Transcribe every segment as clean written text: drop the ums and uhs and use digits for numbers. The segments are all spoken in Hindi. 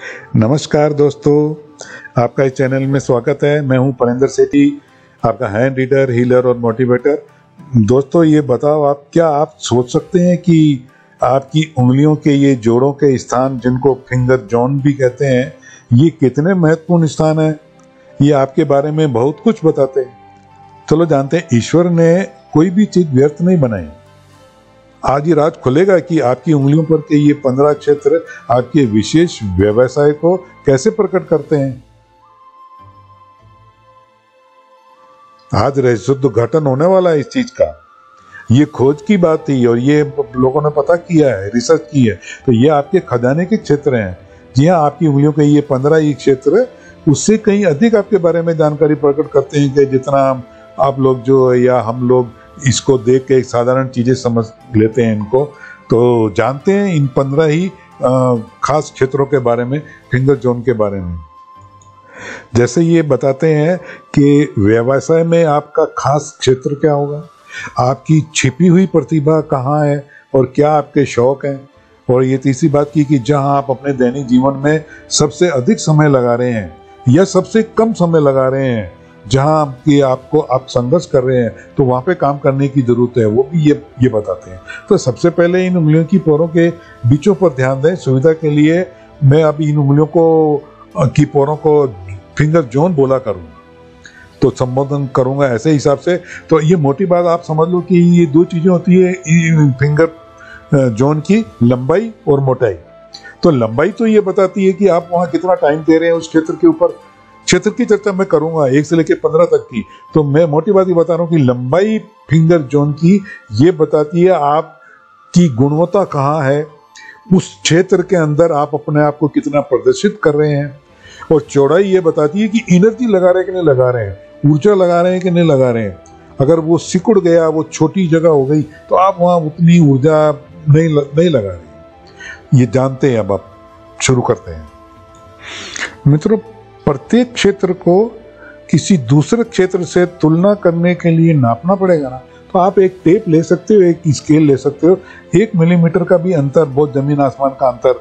नमस्कार दोस्तों, आपका इस चैनल में स्वागत है। मैं हूं परेंद्र सेठी, आपका हैंड रीडर, हीलर और मोटिवेटर। दोस्तों, ये बताओ, क्या आप सोच सकते हैं कि आपकी उंगलियों के ये जोड़ों के स्थान, जिनको फिंगर जोन भी कहते हैं, ये कितने महत्वपूर्ण स्थान हैं? ये आपके बारे में बहुत कुछ बताते हैं। चलो जानते हैं, ईश्वर ने कोई भी चीज व्यर्थ नहीं बनाई। आज ये राज खुलेगा कि आपकी उंगलियों पर के ये 15 क्षेत्र आपके विशेष व्यवसाय को कैसे प्रकट करते हैं। आज रहस्योद्घाटन होने वाला है इस चीज का। ये खोज की बात थी और ये लोगों ने पता किया है, रिसर्च की है। तो ये आपके खजाने के क्षेत्र हैं। जी हाँ, आपकी उंगलियों के ये 15 ही क्षेत्र उससे कहीं अधिक आपके बारे में जानकारी प्रकट करते हैं कि जितना आप लोग जो या हम लोग इसको देख के साधारण चीजें समझ लेते हैं इनको। तो जानते हैं इन 15 ही खास क्षेत्रों के बारे में, फिंगर जोन के बारे में। जैसे ये बताते हैं कि व्यवसाय में आपका खास क्षेत्र क्या होगा, आपकी छिपी हुई प्रतिभा कहाँ है और क्या आपके शौक हैं। और ये तीसरी बात की कि जहां आप अपने दैनिक जीवन में सबसे अधिक समय लगा रहे हैं या सबसे कम समय लगा रहे हैं, जहां कि आप संघर्ष कर रहे हैं, तो वहां पे काम करने की जरूरत है, वो भी ये बताते हैं। तो सबसे पहले इन उंगलियों की पोरों के बीचों पर ध्यान दें। सुविधा के लिए मैं अब इन उंगलियों की पोरों को फिंगर जोन बोला करूंगा, तो संबोधन करूंगा ऐसे हिसाब से। तो ये मोटी बात आप समझ लो कि ये दो चीजें होती है फिंगर जोन की, लंबाई और मोटाई। तो लंबाई तो ये बताती है कि आप वहां कितना टाइम दे रहे हैं उस क्षेत्र के ऊपर। क्षेत्र की चर्चा मैं करूंगा 1 से लेकर 15 तक की। तो मैं मोटी बात ये बता रहा हूं कि लंबाई फिंगर जोन की ये बताती है आपकी गुणवत्ता कहाँ है, उस क्षेत्र के अंदर आप अपने आप को कितना प्रदर्शित कर रहे हैं। और चौड़ाई ये बताती है कि एनर्जी लगा रहे हैं कि नहीं लगा रहे हैं, ऊर्जा लगा रहे हैं कि नहीं लगा रहे हैं। अगर वो सिकुड़ गया, वो छोटी जगह हो गई, तो आप वहां उतनी ऊर्जा नहीं लगा रहे। ये जानते हैं। अब आप शुरू करते हैं। मित्रों, प्रत्येक क्षेत्र को किसी दूसरे क्षेत्र से तुलना करने के लिए नापना पड़ेगा ना। तो आप एक टेप ले सकते हो, एक स्केल ले सकते हो। 1 मिलीमीटर का भी अंतर बहुत जमीन आसमान का अंतर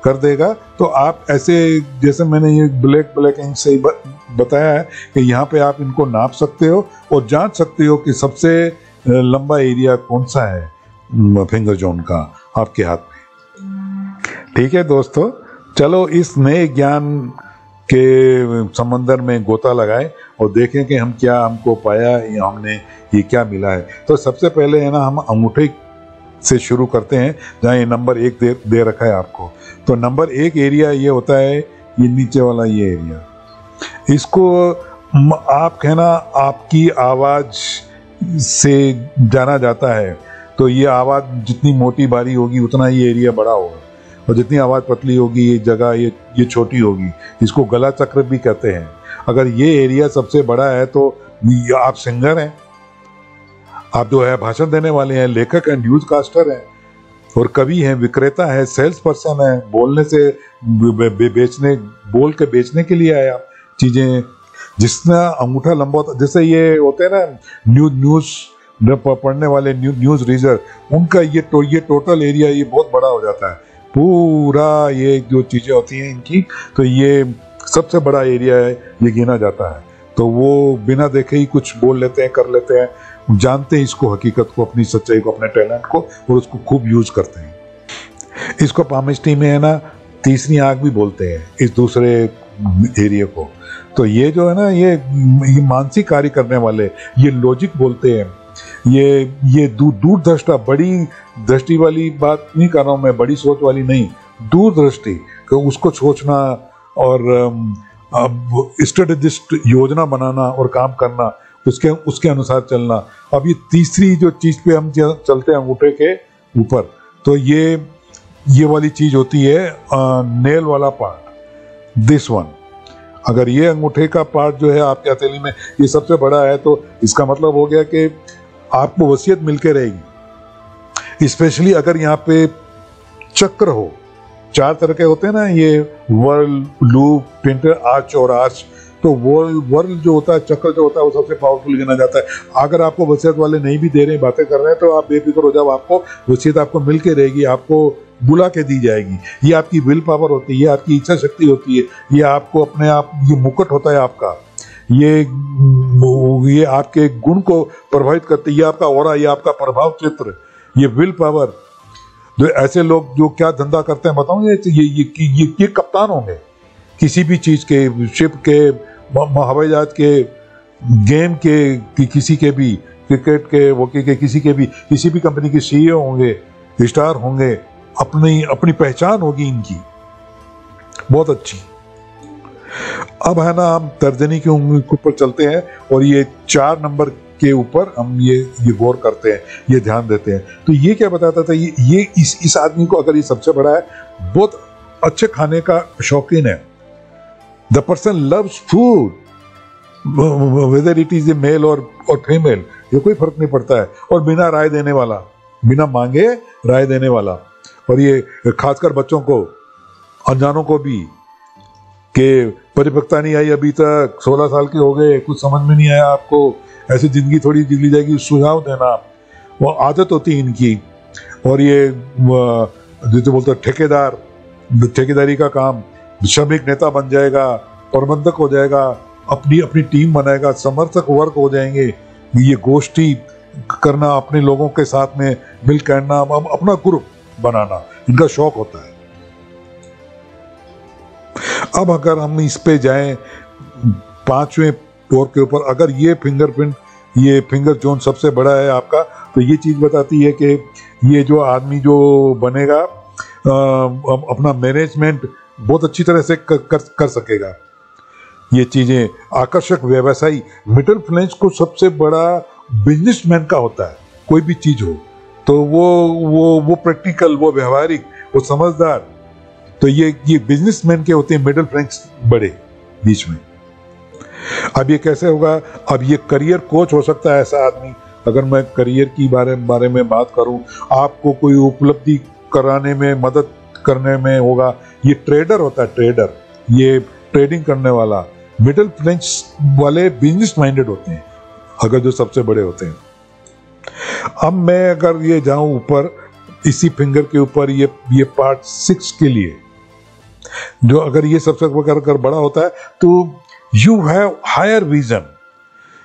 कर देगा। तो आप ऐसे, जैसे मैंने ये ब्लैक इंक से बताया है कि यहाँ पे आप इनको नाप सकते हो और जांच सकते हो कि सबसे लंबा एरिया कौन सा है फिंगर जोन का आपके हाथ में। ठीक है दोस्तों, चलो इस नए ज्ञान के समंदर में गोता लगाए और देखें कि हमको पाया या हमने ये क्या मिला है। तो सबसे पहले है ना, हम अंगूठे से शुरू करते हैं, जहाँ ये नंबर 1 दे रखा है आपको। तो नंबर 1 एरिया ये होता है, ये नीचे वाला ये एरिया। इसको आप कहना आपकी आवाज से जाना जाता है। तो ये आवाज जितनी मोटी भारी होगी उतना ये एरिया बड़ा होगा, और जितनी आवाज पतली होगी ये जगह ये छोटी होगी। इसको गला चक्र भी कहते हैं। अगर ये एरिया सबसे बड़ा है तो आप सिंगर हैं, आप जो है भाषण देने वाले हैं, लेखक हैं, न्यूज कास्टर हैं, और कवि हैं, विक्रेता है, सेल्स पर्सन है, बोलने से बोल के बेचने के लिए आए आप चीजें। जितना अंगूठा लंबा होता, जैसे ये होते हैं ना न्यूज पढ़ने वाले, न्यूज रीडर, उनका ये टोटल एरिया ये बहुत बड़ा हो जाता है। पूरा ये जो चीजें होती हैं इनकी, तो ये सबसे बड़ा एरिया है, ये गिना जाता है। तो वो बिना देखे ही कुछ बोल लेते हैं, कर लेते हैं, जानते हैं इसको, हकीकत को, अपनी सच्चाई को, अपने टैलेंट को, और उसको खूब यूज करते हैं। इसको पामिस्ट्री में है ना तीसरी आंख भी बोलते हैं, इस दूसरे एरिया को। तो ये जो है ना, ये मानसिक कार्य करने वाले, ये लॉजिक बोलते हैं। ये दूरदृष्टा, बड़ी दृष्टि वाली बात नहीं कर रहा हूं मैं, बड़ी सोच वाली नहीं, दूरदृष्टि, उसको सोचना और स्ट्रेटेजिस्ट, योजना बनाना और काम करना, उसके अनुसार चलना। अब ये तीसरी जो चीज पे हम चलते हैं अंगूठे के ऊपर, तो ये वाली चीज होती है नेल वाला पार्ट, दिस वन। अगर ये अंगूठे का पार्ट जो है आपके हथेली में ये सबसे बड़ा है, तो इसका मतलब हो गया कि आपको वसीयत मिलके रहेगी। स्पेशली अगर यहाँ पे चक्र हो, 4 तरह के होते हैं ना, ये वर्ल, लूप, पिंटर, आर्च और आर्च। तो वर्ल जो होता है, चक्र जो होता है, वो सबसे पावरफुल गिना जाता है। अगर आपको वसीयत वाले नहीं भी दे रहे, बातें कर रहे हैं, तो आप बेफिक्र हो जाओ, आपको वसीयत आपको मिल के रहेगी। आपको बुला के दी जाएगी। ये आपकी विल पावर होती है, ये आपकी इच्छा शक्ति होती है, ये आपको अपने आप, ये मुकुट होता है आपका, ये आपके गुण को प्रभावित करते है, ये आपका ऑरा, ये आपका प्रभाव क्षेत्र, ये विल पावर। जो ऐसे लोग जो क्या धंधा करते हैं बताऊं, ये कप्तान होंगे किसी भी चीज के, शिप के, हवाई जहाज के, गेम के, किसी के भी, क्रिकेट के, हॉकी के, किसी भी कंपनी के सीईओ होंगे, स्टार होंगे, अपनी पहचान होगी इनकी बहुत अच्छी। अब है ना, हम तर्जनी के ऊपर चलते हैं और ये 4 नंबर के ऊपर हम ये गौर करते हैं, ये ध्यान देते हैं। तो ये क्या बताता था, ये इस आदमी को, अगर ये सबसे बड़ा है, बहुत अच्छे खाने का शौकीन है। The person loves food, whether it is a male और फीमेल, ये कोई फर्क नहीं पड़ता है। और बिना राय देने वाला, बिना मांगे राय देने वाला। और ये खासकर बच्चों को, अनजानों को भी, कि परिपक्वता नहीं आई अभी तक, 16 साल के हो गए, कुछ समझ में नहीं आया आपको, ऐसी जिंदगी थोड़ी जी ली जाएगी, सुझाव देना, वो आदत होती है इनकी। और ये जो बोलते हैं ठेकेदार, ठेकेदारी का काम, श्रमिक नेता बन जाएगा, प्रबंधक हो जाएगा, अपनी टीम बनाएगा, समर्थक वर्ग हो जाएंगे, ये गोष्ठी करना, अपने लोगों के साथ में मिल करना, अपना ग्रुप बनाना, इनका शौक होता है। अब अगर हम इस पे जाएं 5वें फ्लोर के ऊपर, अगर ये फिंगरप्रिंट, ये फिंगर जोन सबसे बड़ा है आपका, तो ये चीज बताती है कि ये जो आदमी जो बनेगा अपना मैनेजमेंट बहुत अच्छी तरह से कर सकेगा। ये चीजें, आकर्षक व्यवसायी, मिडिल फ्लैंज को सबसे बड़ा बिजनेसमैन का होता है। कोई भी चीज हो तो वो प्रैक्टिकल, वो व्यवहारिक, वो समझदार, तो ये बिजनेसमैन के होते हैं मिडिल फ्लैंज बड़े बीच में। अब ये कैसे होगा, अब ये करियर कोच हो सकता है ऐसा आदमी। अगर मैं करियर की बारे में बात करूं, आपको कोई उपलब्धि कराने में, मदद करने में होगा। ये ट्रेडर होता है, ट्रेडर, ये ट्रेडिंग करने वाला। मिडिल फ्लैंज वाले बिजनेस माइंडेड होते हैं, अगर जो सबसे बड़े होते हैं। अब मैं अगर ये जाऊं ऊपर, इसी फिंगर के ऊपर, ये पार्ट 6 के लिए, जो अगर ये सबसे अगर बड़ा होता है, तो यू हैव हायर विजन।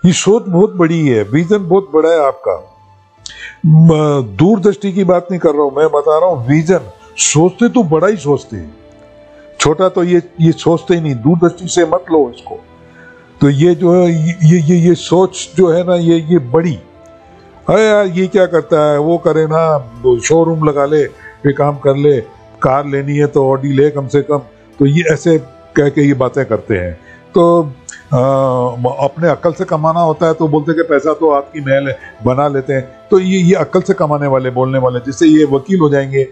ये सोच बहुत बड़ी है, विजन बहुत बड़ा है आपका। दूरदृष्टि की बात नहीं कर रहा हूं मैं, बता रहा हूं विजन। सोचते तो बड़ा ही सोचते हैं, छोटा तो ये सोचते ही नहीं। दूरदृष्टि से मत लो इसको। तो ये जो है, ये सोच जो है ना, ये बड़ी। अरे यार, ये क्या करता है, वो करे ना, शोरूम लगा ले, ये काम कर ले, कार लेनी है तो ऑडी ले कम से कम। तो ये ऐसे कह के ये बातें करते हैं। तो अपने अक्ल से कमाना होता है तो बोलते कि पैसा तो आपकी महल है, बना लेते हैं। तो ये अक्ल से कमाने वाले, बोलने वाले, जिससे ये वकील हो जाएंगे,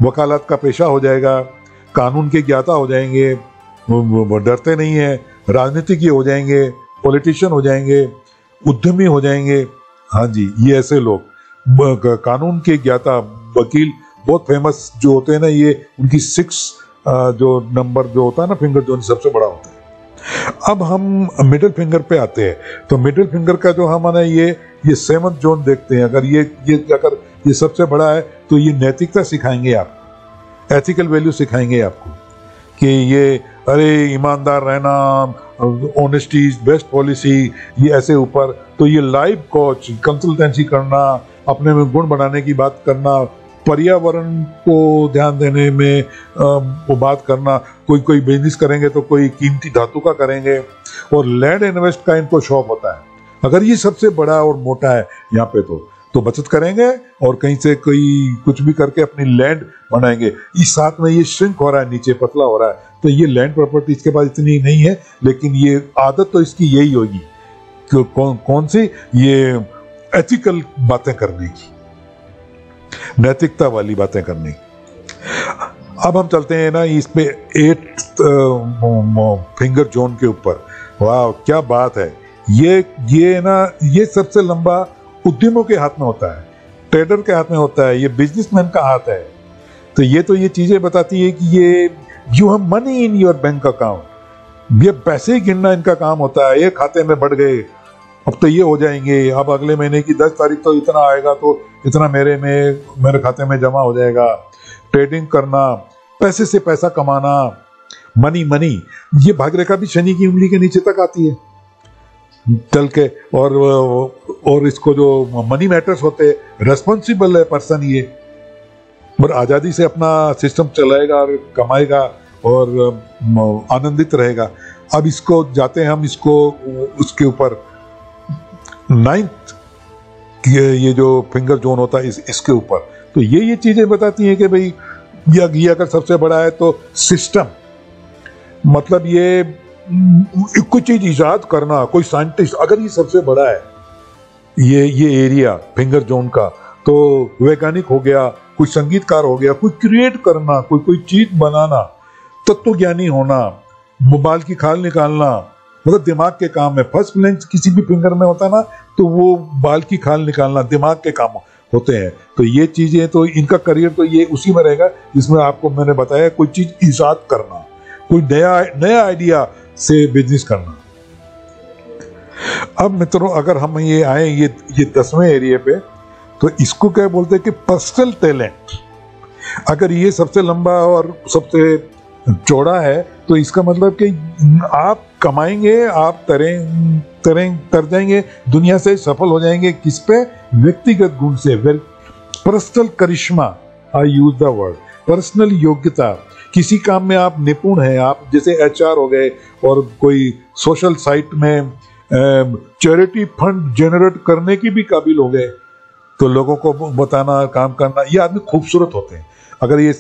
वकालत का पेशा हो जाएगा, कानून के ज्ञाता हो जाएंगे, डरते नहीं है, राजनीतिज्ञ हो जाएंगे, पॉलिटिशियन हो जाएंगे, उद्यमी हो जाएंगे। हाँ जी, ये ऐसे लोग कानून के ज्ञाता, वकील बहुत फेमस जो होते हैं ना, ये उनकी 6 जो नंबर जो होता है ना, फिंगर जो सबसे बड़ा होता है। अब हम मिडिल फिंगर पे आते हैं। तो मिडिल फिंगर का जो हमारा ये 7th जोन देखते हैं। अगर अगर ये सबसे बड़ा है, तो ये नैतिकता सिखाएंगे आपको, एथिकल वैल्यू सिखाएंगे आपको, कि ये अरे ईमानदार रहना, ऑनेस्टी इज बेस्ट पॉलिसी, ये ऐसे ऊपर। तो ये लाइफ कोच, कंसल्टेंसी करना, अपने में गुण बढ़ाने की बात करना, पर्यावरण को ध्यान देने में वो बात करना। कोई बिजनेस करेंगे तो कोई कीमती धातु का करेंगे, और लैंड इन्वेस्ट का इनको शौक होता है। अगर ये सबसे बड़ा और मोटा है यहाँ पे, तो बचत करेंगे और कहीं से कोई कुछ भी करके अपनी लैंड बनाएंगे। इस साथ में ये श्रिंक हो रहा है, नीचे पतला हो रहा है, तो ये लैंड प्रॉपर्टी इसके पास इतनी नहीं है, लेकिन ये आदत तो इसकी यही होगी कि कौन सी, ये एथिकल बातें करने की, नैतिकता वाली बातें करने की। अब हम चलते हैं ना इस पे 8th फिंगर जोन के ऊपर। वाह, क्या बात है। ये ना, ये सबसे लंबा उद्यमों के हाथ में होता है, ट्रेडर के हाथ में होता है, ये बिजनेसमैन का हाथ है। तो ये चीजें बताती है कि ये you have money in your bank account. ये पैसे गिनना इनका काम होता है। ये खाते में बढ़ गए, अब तो ये हो जाएंगे, अब अगले महीने की 10 तारीख तो इतना आएगा, तो इतना मेरे खाते में जमा हो जाएगा। ट्रेडिंग करना, पैसे से पैसा कमाना, मनी मनी, ये भाग्यरेखा भी शनि की उंगली के नीचे तक आती है चल के। और इसको जो मनी मैटर्स होते हैं, रेस्पॉन्सिबल है पर्सन ये, और आजादी से अपना सिस्टम चलाएगा और कमाएगा और आनंदित रहेगा। अब इसको जाते हैं हम इसको उसके ऊपर 9th ये जो फिंगर जोन होता है इसके ऊपर, तो ये चीजें बताती हैं कि भाई ये अगर सबसे बड़ा है तो सिस्टम, मतलब ये कोई चीज इजाद करना, कोई साइंटिस्ट अगर ये सबसे बड़ा है ये एरिया फिंगर जोन का, तो वैज्ञानिक हो गया, कोई संगीतकार हो गया, कोई क्रिएट करना, कोई चीज बनाना, तत्वज्ञानी होना, बाल की खाल निकालना, मतलब दिमाग के काम है। फर्स्ट फ्लैंक्स किसी भी फिंगर में होता है ना, तो वो बाल की खाल निकालना, दिमाग के काम होते हैं। तो ये चीजें, तो इनका करियर तो ये उसी में रहेगा जिसमें आपको मैंने बताया, कोई चीज इजाद करना, कोई नया आइडिया से बिजनेस करना। अब मित्रों अगर हम ये आए ये 10वें एरिया पे, तो इसको क्या बोलते हैं कि पर्सनल टैलेंट। अगर ये सबसे लंबा और सबसे चौड़ा है, तो इसका मतलब कि आप कमाएंगे, आप तर जाएंगे, दुनिया से सफल हो जाएंगे। किस पे? व्यक्तिगत गुण से, पर्सनल करिश्मा, I use the word, personal योग्यता। किसी काम में आप निपुण हैं, आप जैसे HR हो गए, और कोई सोशल साइट में चैरिटी फंड जनरेट करने की भी काबिल हो गए, तो लोगों को बताना, काम करना, ये आदमी खूबसूरत होते हैं। अगर ये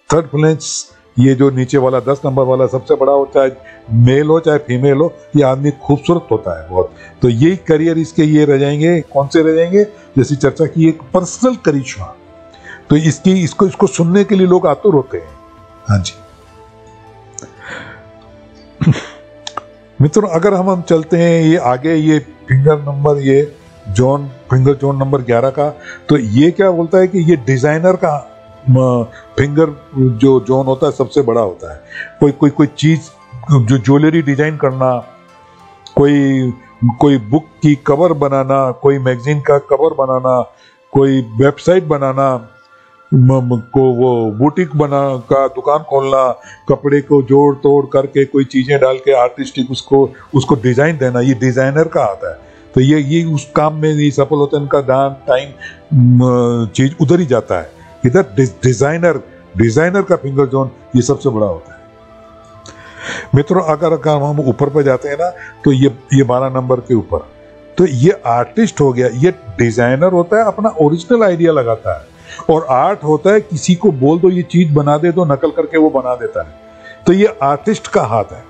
थर्ड फ्लैंक्स, ये जो नीचे वाला 10 नंबर वाला सबसे बड़ा हो, चाहे मेल हो चाहे फीमेल हो, ये आदमी खूबसूरत होता है बहुत। तो यही करियर इसके ये रह जाएंगे। कौन से रह जाएंगे? जैसी चर्चा की, एक पर्सनल करिश्मा। तो इसको सुनने के लिए लोग आतुर होते हैं। हाँ जी मित्रों, अगर हम चलते हैं ये आगे, ये फिंगर नंबर, ये फिंगर जोन नंबर 11 का, तो ये क्या बोलता है कि ये डिजाइनर का फिंगर जो जोन होता है सबसे बड़ा होता है। कोई चीज, जो ज्वेलरी डिजाइन करना, कोई बुक की कवर बनाना, कोई मैगजीन का कवर बनाना, कोई वेबसाइट बनाना, को वो बुटीक का दुकान खोलना, कपड़े को जोड़ तोड़ करके कोई चीजें डाल के आर्टिस्टिक उसको डिजाइन देना, ये डिजाइनर का आता है। तो ये उस काम में ये सफल होता है, इनका दान टाइम चीज उधर ही जाता है। इधर डिजाइनर का फिंगर जोन ये सबसे बड़ा होता है। मित्रों अगर हम ऊपर पे जाते हैं ना, तो ये 12 नंबर के ऊपर, तो ये आर्टिस्ट हो गया। ये डिजाइनर होता है, अपना ओरिजिनल आइडिया लगाता है, और आर्ट होता है किसी को बोल दो ये चीज बना दे, तो नकल करके वो बना देता है। तो ये आर्टिस्ट का हाथ है।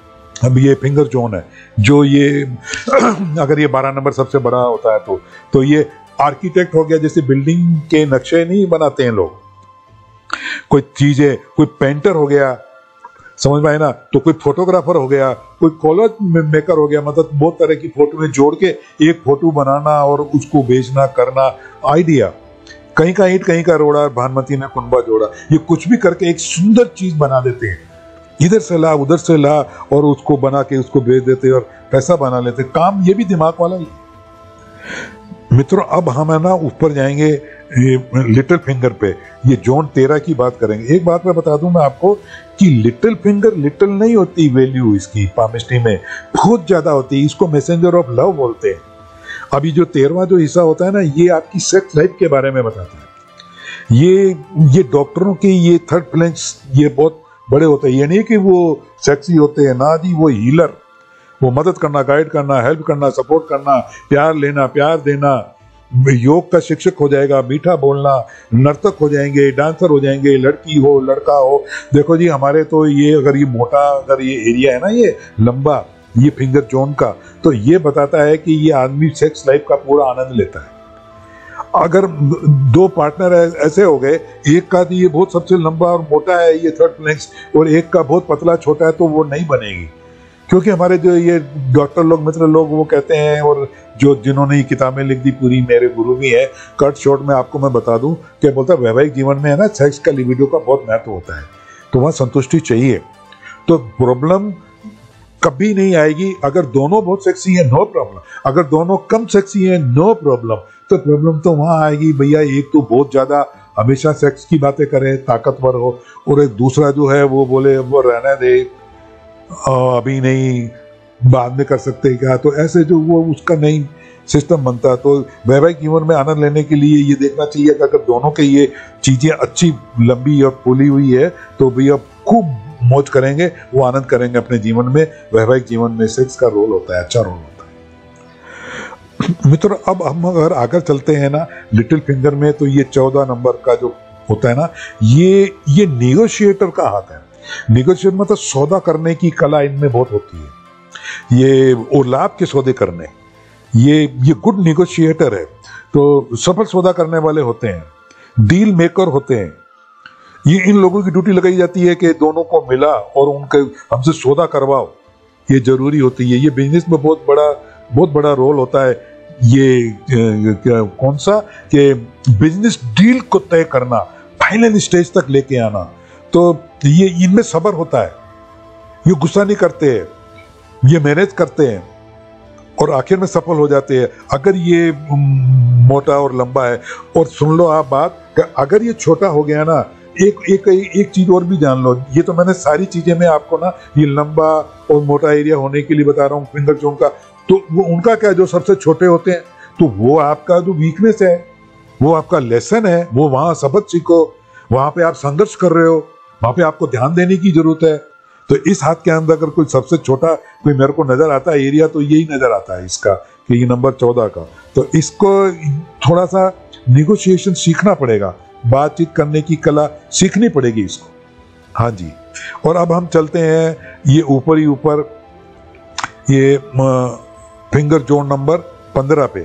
अब ये फिंगर जोन है जो ये अगर ये 12 नंबर सबसे बड़ा होता है, तो ये आर्किटेक्ट हो गया। जैसे बिल्डिंग के नक्शे नहीं बनाते हैं लोग, कोई चीजें, कोई पेंटर हो गया, समझ में आए ना, तो कोई फोटोग्राफर हो गया, कोई कॉलर मेकर हो गया, मतलब बहुत तरह की फोटो जोड़ के एक फोटो बनाना और उसको बेचना करना, आइडिया। कहीं का ईंट कहीं का रोड़ा, भानुमति ने कुंबा जोड़ा, ये कुछ भी करके एक सुंदर चीज बना देते हैं। इधर से ला उधर से ला और उसको बना के उसको बेच देते और पैसा बना लेते। काम ये भी दिमाग वाला ही। मित्रों अब हम है ना ऊपर जाएंगे लिटिल फिंगर पे, ये जोन 13 की बात करेंगे। एक बात मैं बता दूं मैं आपको कि लिटिल फिंगर लिटिल नहीं होती, वैल्यू इसकी पामिस्ट्री में बहुत ज्यादा होती है। इसको मैसेंजर ऑफ लव बोलते हैं। अभी जो 13वां जो हिस्सा होता है ना, ये आपकी सेक्स लाइफ के बारे में बताता है। ये डॉक्टरों के ये थर्ड फ्लैंक्स ये बहुत बड़े होते हैं। ये नहीं कि वो सेक्सी होते हैं ना जी, वो हीलर, वो मदद करना, गाइड करना, हेल्प करना, सपोर्ट करना, प्यार लेना, प्यार देना। योग का शिक्षक हो जाएगा, मीठा बोलना, नर्तक हो जाएंगे, डांसर हो जाएंगे, लड़की हो लड़का हो। देखो जी हमारे तो ये अगर ये मोटा अगर ये एरिया है ना, ये लंबा, ये फिंगर जोन का, तो ये बताता है कि ये आदमी सेक्स लाइफ का पूरा आनंद लेता है। अगर दो पार्टनर ऐसे हो गए, एक का ये बहुत सबसे लंबा और मोटा है ये थर्ड फ्लैंक्स, और एक का बहुत पतला छोटा है, तो वो नहीं बनेगी। क्योंकि हमारे जो ये डॉक्टर लोग, मित्र लोग, वो कहते हैं, और जो जिन्होंने ये किताबें लिख दी पूरी, मेरे गुरु भी है, कट शॉर्ट में आपको मैं बता दूं कि बोलता है वैवाहिक जीवन में है ना, सेक्स का लिबिडो का बहुत महत्व होता है। तो वहां संतुष्टि चाहिए, तो प्रॉब्लम कभी नहीं आएगी। अगर दोनों बहुत सेक्सी है, नो प्रॉब्लम। अगर दोनों कम सेक्सी है, नो प्रॉब्लम। तो प्रॉब्लम तो वहां आएगी भैया, एक तो बहुत ज्यादा हमेशा सेक्स की बातें करे, ताकतवर हो, और एक दूसरा जो है वो बोले वो रहने दे, अभी नहीं, बाद में कर सकते क्या, तो ऐसे जो वो उसका नहीं सिस्टम बनता है। तो वैवाहिक जीवन में आनंद लेने के लिए ये देखना चाहिए कि अगर दोनों के ये चीजें अच्छी लंबी और फूली हुई है तो भैया खूब मौज करेंगे, वो आनंद करेंगे अपने जीवन में। वैवाहिक जीवन में सेक्स का रोल होता है, अच्छा रोल होता है। मित्रों, अब हम अगर आगे चलते हैं ना लिटिल फिंगर में, तो ये 14 नंबर का जो होता है ना, ये नेगोशिएटर का हाथ है। नेगोशिएटर मतलब सौदा करने की कला इनमें बहुत होती है, ये और लाभ के सौदे करने, ये गुड नेगोशिएटर है। तो सफल सौदा करने वाले होते हैं, डील मेकर होते हैं। ये इन लोगों की ड्यूटी लगाई जाती है कि दोनों को मिला और उनके हमसे सौदा करवाओ, ये जरूरी होती है। ये बिजनेस में बहुत बड़ा रोल होता है। ये कौन सा कि बिजनेस डील को तय करना, फाइनल स्टेज तक लेके आना। तो ये इनमें सब्र होता है, ये गुस्सा नहीं करते हैं, ये मैनेज करते हैं और आखिर में सफल हो जाते हैं। अगर ये मोटा और लंबा है, और सुन लो आप बात, अगर ये छोटा हो गया ना, एक चीज और भी जान लो, ये तो मैंने सारी चीजें मैं आपको ना ये लंबा और मोटा एरिया होने के लिए बता रहा हूँ फिंगर जोन का। तो वो उनका क्या, जो सबसे छोटे होते हैं, तो वो आपका जो वीकनेस है, वो आपका लेसन है, वो वहां सबक सीखो, वहां पे आप संघर्ष कर रहे हो, वहां पे आपको ध्यान देने की जरूरत है। तो इस हाथ के अंदर अगर कोई सबसे छोटा कोई मेरे को नजर आता है एरिया, तो यही नजर आता है इसका, कि ये नंबर 14 का। तो इसको थोड़ा सा निगोशिएशन सीखना पड़ेगा, बातचीत करने की कला सीखनी पड़ेगी इसको। हाँ जी। और अब हम चलते हैं ये ऊपर ही ऊपर, ये फिंगर जोन नंबर 15 पे।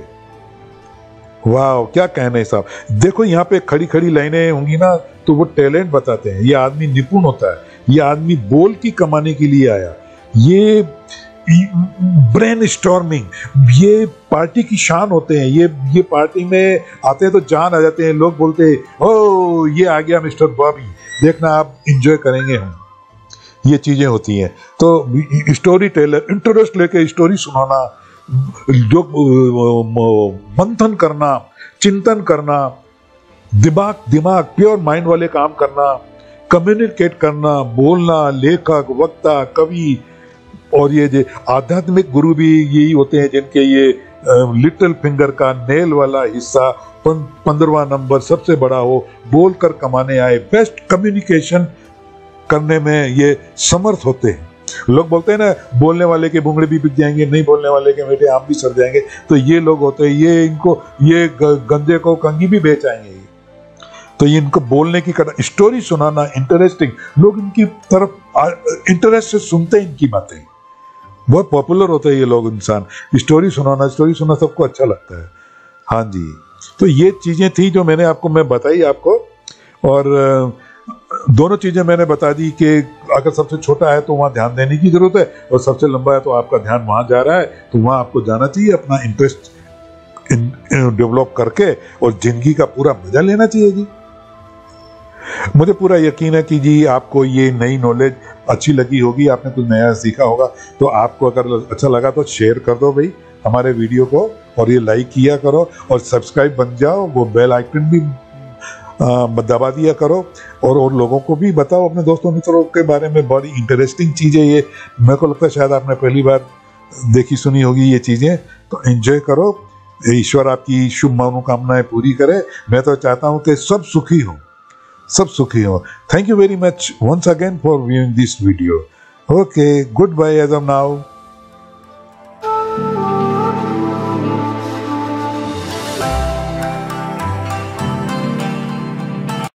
वाह, क्या कहने साहब। देखो यहाँ पे खड़ी खड़ी लाइनें होंगी ना, तो वो टैलेंट बताते हैं। ये आदमी निपुण होता है, ये आदमी बोल की कमाने के लिए आया, ये ब्रेन स्टॉर्मिंग, ये पार्टी की शान होते हैं। ये पार्टी में आते हैं तो जान आ जाते हैं, लोग बोलते हैं ओ ये आ गया मिस्टर बॉबी, देखना आप एंजॉय करेंगे हम। ये चीजें होती हैं। तो स्टोरी टेलर, इंटरेस्ट लेके स्टोरी सुनाना, जो मंथन करना, चिंतन करना, दिमाग प्योर माइंड वाले काम करना, कम्युनिकेट करना, बोलना, लेखक, वक्ता, कवि। और ये जो आध्यात्मिक गुरु भी यही होते हैं, जिनके ये लिटिल फिंगर का नेल वाला हिस्सा 15वां नंबर सबसे बड़ा हो, बोलकर कमाने आए, बेस्ट कम्युनिकेशन करने में ये समर्थ होते हैं। लोग बोलते हैं ना, बोलने वाले के बुंगड़े भी बिक जाएंगे, नहीं बोलने वाले के बेटे आम भी सड़ जाएंगे। तो ये लोग होते हैं, ये गंजे को कंगी भी बेच आएंगे। तो ये इनको बोलने की स्टोरी सुनाना, इंटरेस्टिंग, लोग इनकी तरफ इंटरेस्ट से सुनते हैं, इनकी बातें बहुत पॉपुलर होते हैं ये लोग। इंसान स्टोरी सुनाना सबको अच्छा लगता है। हाँ जी। तो ये चीजें थी जो मैंने आपको बताई आपको, और दोनों चीजें मैंने बता दी कि अगर सबसे छोटा है तो वहां ध्यान देने की जरूरत है, और सबसे लंबा है तो आपका ध्यान वहां जा रहा है, तो वहां आपको जाना चाहिए, अपना इंटरेस्ट डेवलप करके और जिंदगी का पूरा मजा लेना चाहिए जी। मुझे पूरा यकीन है कि जी आपको ये नई नॉलेज अच्छी लगी होगी, आपने कुछ नया सीखा होगा। तो आपको अगर अच्छा लगा तो शेयर कर दो भाई हमारे वीडियो को, और ये लाइक किया करो, और सब्सक्राइब बन जाओ, वो बेल आइकन भी दबा दिया करो, और लोगों को भी बताओ, अपने दोस्तों मित्रों के बारे में। बड़ी इंटरेस्टिंग चीज़ है ये, मेरे को लगता है शायद आपने पहली बार देखी सुनी होगी ये चीज़ें। तो एंजॉय करो, ईश्वर आपकी शुभ मनोकामनाएं पूरी करे। मैं तो चाहता हूँ कि सब सुखी हो, सब सुखी हो। Thank you very much once again for viewing this video. Okay, goodbye as of now.